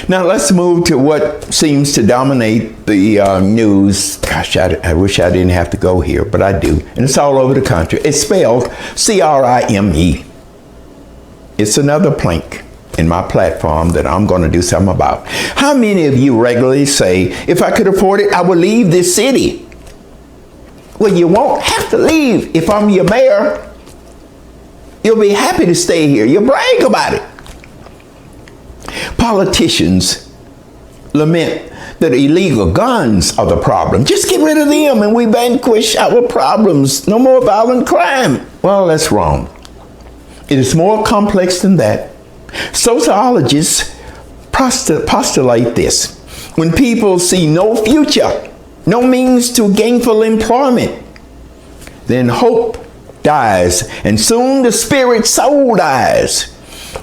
Now let's move to what seems to dominate the news. Gosh, I wish I didn't have to go here, but I do. And it's all over the country. It's spelled C-R-I-M-E. It's another plank in my platform that I'm going to do something about. How many of you regularly say, if I could afford it, I would leave this city? Well, you won't have to leave. If I'm your mayor, you'll be happy to stay here. You'll brag about it. Politicians lament that illegal guns are the problem. Just get rid of them and we vanquish our problems. No more violent crime. Well, that's wrong. It is more complex than that. Sociologists postulate this. When people see no future, no means to gainful employment, then hope dies, and soon the spirit soul dies,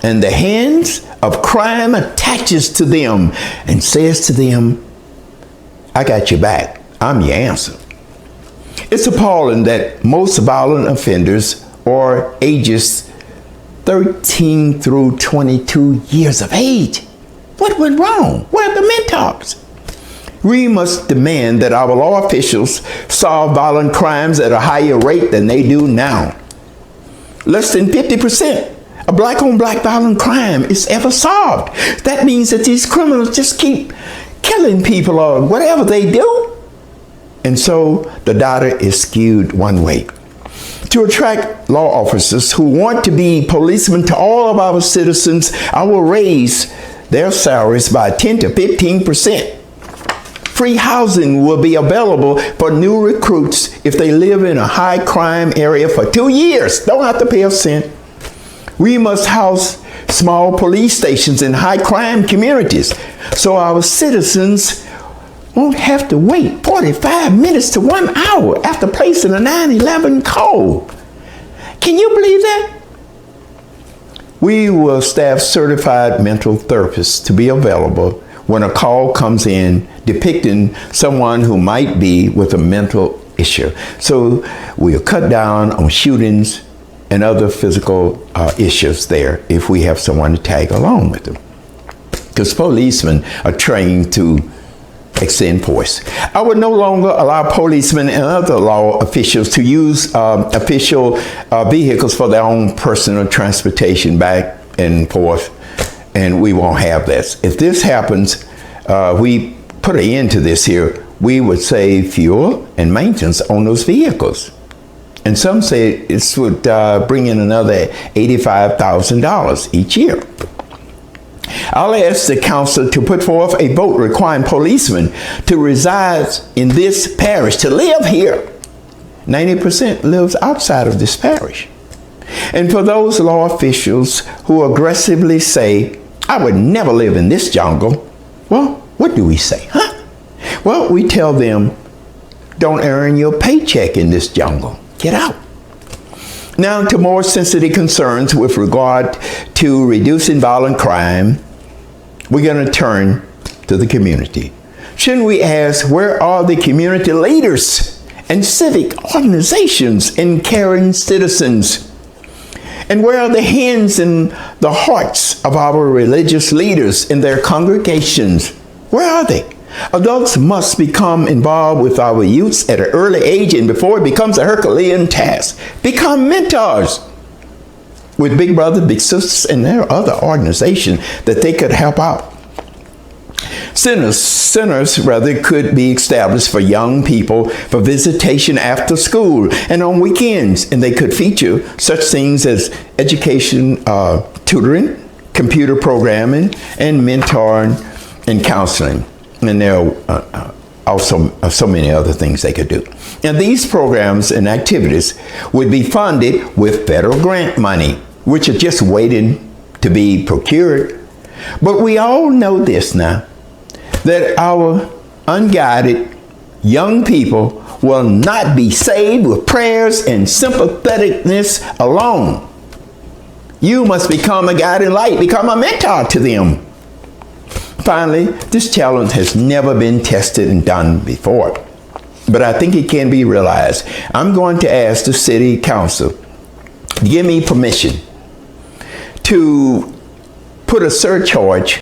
and the hands of crime attaches to them and says to them, I got your back. I'm your answer. It's appalling that most violent offenders are ages 13 through 22 years of age. What went wrong? Where are the mentors? We must demand that our law officials solve violent crimes at a higher rate than they do now. Less than 50% of black-on-black violent crime is ever solved. That means that these criminals just keep killing people or whatever they do. And so the data is skewed one way. To attract law officers who want to be policemen to all of our citizens, I will raise their salaries by 10 to 15%. Free housing will be available for new recruits if they live in a high crime area for 2 years. Don't have to pay a cent. We must house small police stations in high crime communities so our citizens won't have to wait 45 minutes to 1 hour after placing a 911 call. Can you believe that? We will staff certified mental therapists to be available when a call comes in depicting someone who might be with a mental issue. So we'll cut down on shootings and other physical issues there if we have someone to tag along with them. Because policemen are trained to extend force. I would no longer allow policemen and other law officials to use official vehicles for their own personal transportation back and forth, and we won't have this. If this happens, we put an end to this here, we would save fuel and maintenance on those vehicles. And some say this would bring in another $85,000 each year. I'll ask the council to put forth a vote requiring policemen to reside in this parish, to live here. 90% lives outside of this parish. And for those law officials who aggressively say, I would never live in this jungle, well, what do we say, huh? Well, we tell them, don't earn your paycheck in this jungle. Get out. Now to more sensitive concerns with regard to reducing violent crime, we're going to turn to the community. Shouldn't we ask, where are the community leaders and civic organizations and caring citizens? And where are the hands and the hearts of our religious leaders in their congregations? Where are they? Adults must become involved with our youths at an early age, and before it becomes a Herculean task, become mentors with Big Brother, Big Sisters, and their other organizations that they could help out. Centers could be established for young people for visitation after school and on weekends, and they could feature such things as education, tutoring, computer programming, and mentoring and counseling. And there are also so many other things they could do. And these programs and activities would be funded with federal grant money, which are just waiting to be procured. But we all know this now, that our unguided young people will not be saved with prayers and sympatheticness alone. You must become a guiding light, become a mentor to them. Finally, this challenge has never been tested and done before, but I think it can be realized. I'm going to ask the city council to give me permission to put a surcharge